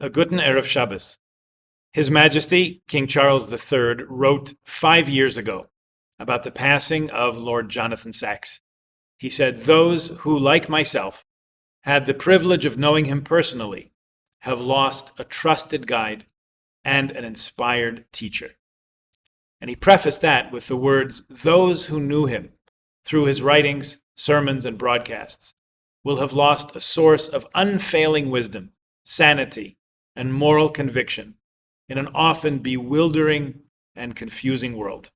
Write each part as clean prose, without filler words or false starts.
A Guten Erev Shabbos. His Majesty, King Charles III, wrote 5 years ago about the passing of Lord Jonathan Sacks. He said, "Those who, like myself, had the privilege of knowing him personally, have lost a trusted guide and an inspired teacher." And he prefaced that with the words, "Those who knew him through his writings, sermons, and broadcasts will have lost a source of unfailing wisdom, sanity, and moral conviction in an often bewildering and confusing world."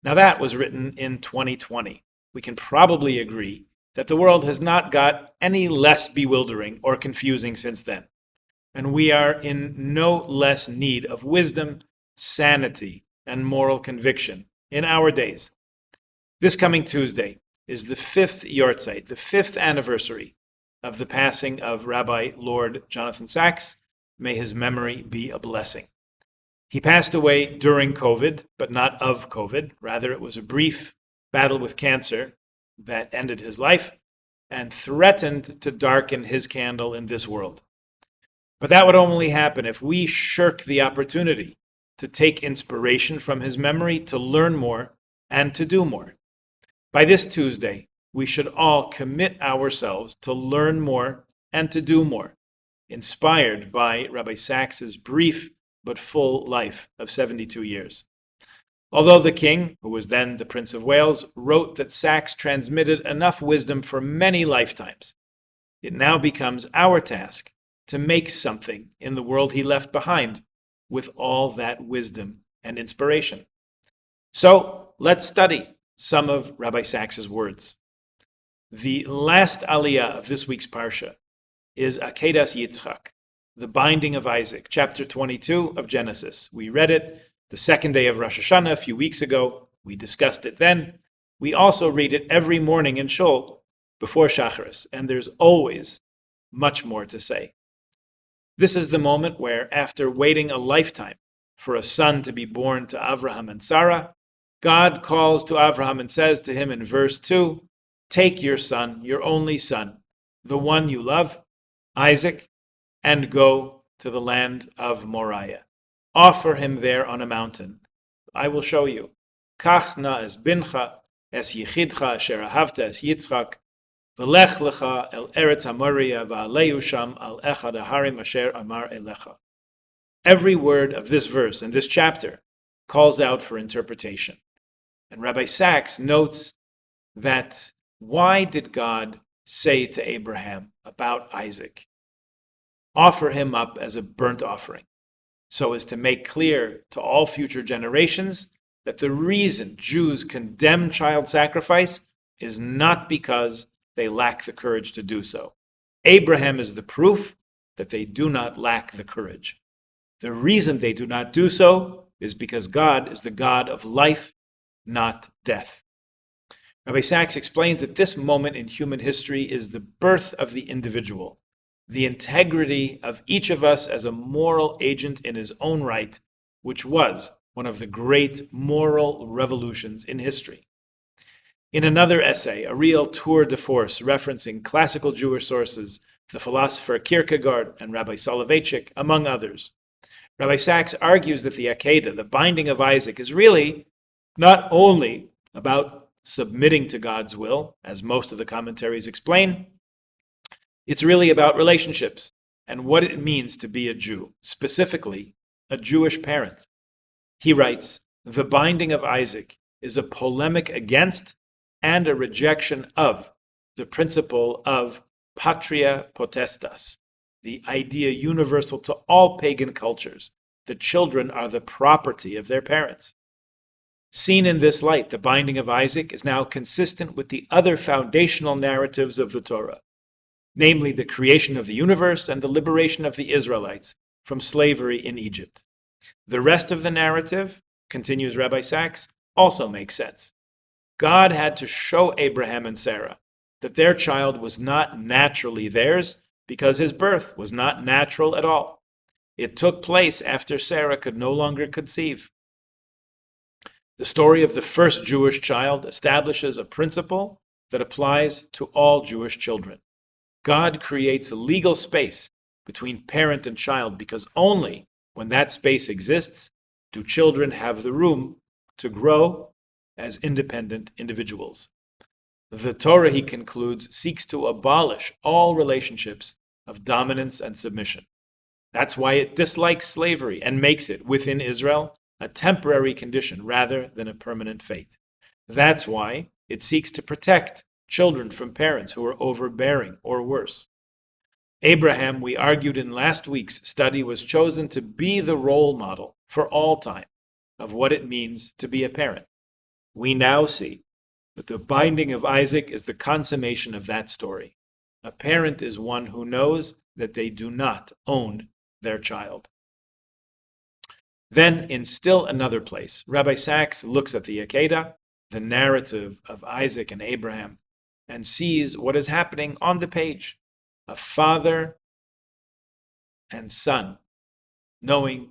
Now that was written in 2020. We can probably agree that the world has not got any less bewildering or confusing since then. And we are in no less need of wisdom, sanity, and moral conviction in our days. This coming Tuesday is the 5th Yortzeit, the 5th anniversary of the passing of Rabbi Lord Jonathan Sacks. May his memory be a blessing. He passed away during COVID, but not of COVID. Rather, it was a brief battle with cancer that ended his life and threatened to darken his candle in this world. But that would only happen if we shirk the opportunity to take inspiration from his memory, to learn more, and to do more. By this Tuesday, we should all commit ourselves to learn more and to do more, inspired by Rabbi Sacks's brief but full life of 72 years. Although the king, who was then the Prince of Wales, wrote that Sacks transmitted enough wisdom for many lifetimes, it now becomes our task to make something in the world he left behind with all that wisdom and inspiration. So let's study some of Rabbi Sacks's words. The last aliyah of this week's parsha is Akedas Yitzchak, the binding of Isaac, chapter 22 of Genesis. We read it the second day of Rosh Hashanah a few weeks ago. We discussed it then. We also read it every morning in Shul before Shacharis, and there's always much more to say. This is the moment where, after waiting a lifetime for a son to be born to Avraham and Sarah, God calls to Avraham and says to him in verse 2, "Take your son, your only son, the one you love, Isaac, and go to the land of Moriah. Offer him there on a mountain. I will show you. Kach na es bincha, es yichidcha, asher ahavta es Yitzchak, v'lech lecha el eretz haMoriah, v'aleyu sham al echad haharim asher amar elecha." Every word of this verse and this chapter calls out for interpretation. And Rabbi Sacks notes that why did God say to Abraham about Isaac, "Offer him up as a burnt offering," so as to make clear to all future generations that the reason Jews condemn child sacrifice is not because they lack the courage to do so. Abraham is the proof that they do not lack the courage. The reason they do not do so is because God is the God of life, not death. Rabbi Sacks explains that this moment in human history is the birth of the individual, the integrity of each of us as a moral agent in his own right, which was one of the great moral revolutions in history. In another essay, a real tour de force referencing classical Jewish sources, the philosopher Kierkegaard and Rabbi Soloveitchik, among others, Rabbi Sacks argues that the Akedah, the binding of Isaac, is really not only about submitting to God's will, as most of the commentaries explain. It's really about relationships and what it means to be a Jew, specifically a Jewish parent. He writes, "The binding of Isaac is a polemic against and a rejection of the principle of patria potestas, the idea universal to all pagan cultures that children are the property of their parents. Seen in this light, the binding of Isaac is now consistent with the other foundational narratives of the Torah, namely the creation of the universe and the liberation of the Israelites from slavery in Egypt. The rest of the narrative," continues Rabbi Sacks, "also makes sense. God had to show Abraham and Sarah that their child was not naturally theirs because his birth was not natural at all. It took place after Sarah could no longer conceive. The story of the first Jewish child establishes a principle that applies to all Jewish children. God creates a legal space between parent and child, because only when that space exists do children have the room to grow as independent individuals. The Torah, he concludes, seeks to abolish all relationships of dominance and submission. That's why it dislikes slavery and makes it, within Israel, a temporary condition rather than a permanent fate. That's why it seeks to protect children from parents who are overbearing or worse. Abraham, we argued in last week's study, was chosen to be the role model for all time of what it means to be a parent. We now see that the binding of Isaac is the consummation of that story. A parent is one who knows that they do not own their child. Then, in still another place, Rabbi Sachs looks at the Akedah, the narrative of Isaac and Abraham, and sees what is happening on the page. A father and son, knowing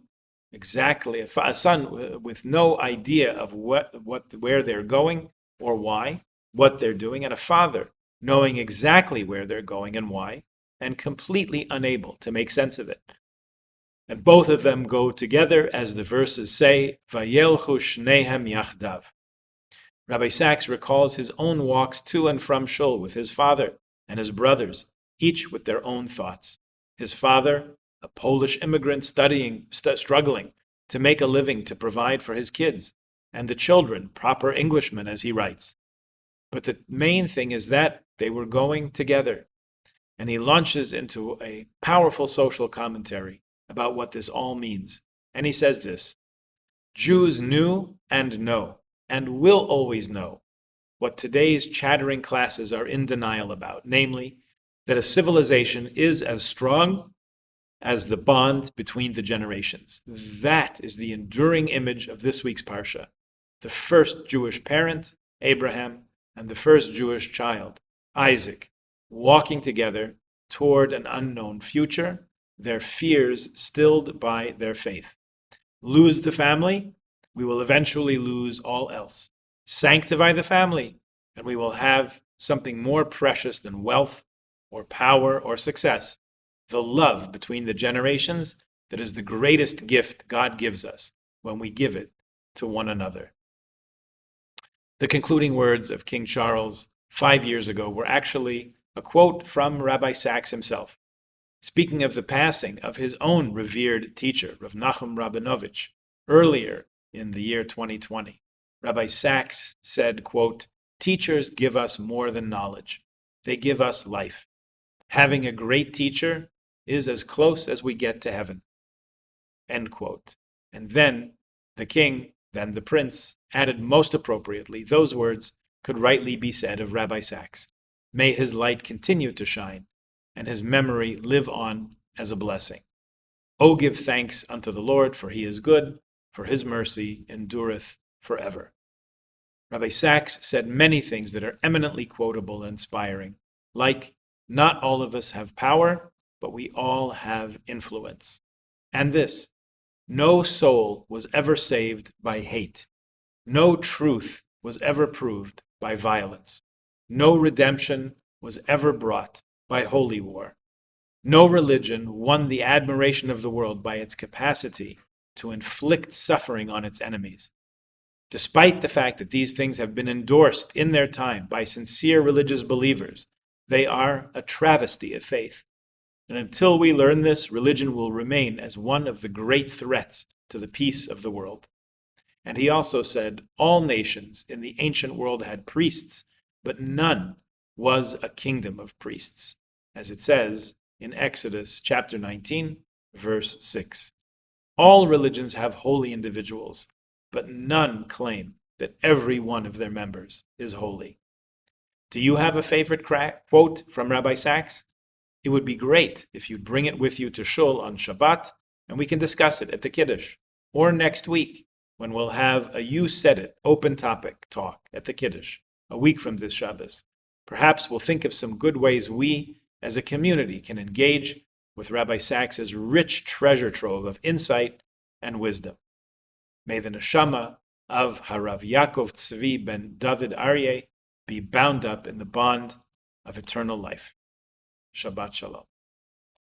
exactly, a son with no idea of where they're going or why, what they're doing, and a father knowing exactly where they're going and why, and completely unable to make sense of it. And both of them go together, as the verses say, Vayelchu shnehem yachdav. Rabbi Sachs recalls his own walks to and from shul with his father and his brothers, each with their own thoughts. His father, a Polish immigrant struggling to make a living to provide for his kids, and the children, proper Englishmen, as he writes. But the main thing is that they were going together. And he launches into a powerful social commentary about what this all means. And he says this: Jews knew and know, and will always know, what today's chattering classes are in denial about, namely, that a civilization is as strong as the bond between the generations. That is the enduring image of this week's Parsha. The first Jewish parent, Abraham, and the first Jewish child, Isaac, walking together toward an unknown future, their fears stilled by their faith. Lose the family, we will eventually lose all else. Sanctify the family, and we will have something more precious than wealth or power or success, the love between the generations that is the greatest gift God gives us when we give it to one another. The concluding words of King Charles 5 years ago were actually a quote from Rabbi Sachs himself, speaking of the passing of his own revered teacher, Rav Nachum Rabinovich, earlier in the year 2020. Rabbi Sachs said, quote, "Teachers give us more than knowledge. They give us life. Having a great teacher is as close as we get to heaven." End quote. And then the king, then the prince, added most appropriately, those words could rightly be said of Rabbi Sachs. May his light continue to shine, and his memory live on as a blessing. O give thanks unto the Lord, for he is good, for his mercy endureth forever. Rabbi Sachs said many things that are eminently quotable and inspiring, like, not all of us have power, but we all have influence. And this: no soul was ever saved by hate. No truth was ever proved by violence. No redemption was ever brought by holy war. No religion won the admiration of the world by its capacity to inflict suffering on its enemies. Despite the fact that these things have been endorsed in their time by sincere religious believers, they are a travesty of faith. And until we learn this, religion will remain as one of the great threats to the peace of the world. And he also said, all nations in the ancient world had priests, but none was a kingdom of priests, as it says in Exodus chapter 19, verse 6. All religions have holy individuals, but none claim that every one of their members is holy. Do you have a favorite quote from Rabbi Sachs? It would be great if you'd bring it with you to shul on Shabbat, and we can discuss it at the Kiddush, or next week, when we'll have a You Said It open topic talk at the Kiddush, a week from this Shabbos. Perhaps we'll think of some good ways we, as a community, can engage with Rabbi Sachs's rich treasure trove of insight and wisdom. May the neshama of Harav Yaakov Tzvi ben David Aryeh be bound up in the bond of eternal life. Shabbat Shalom.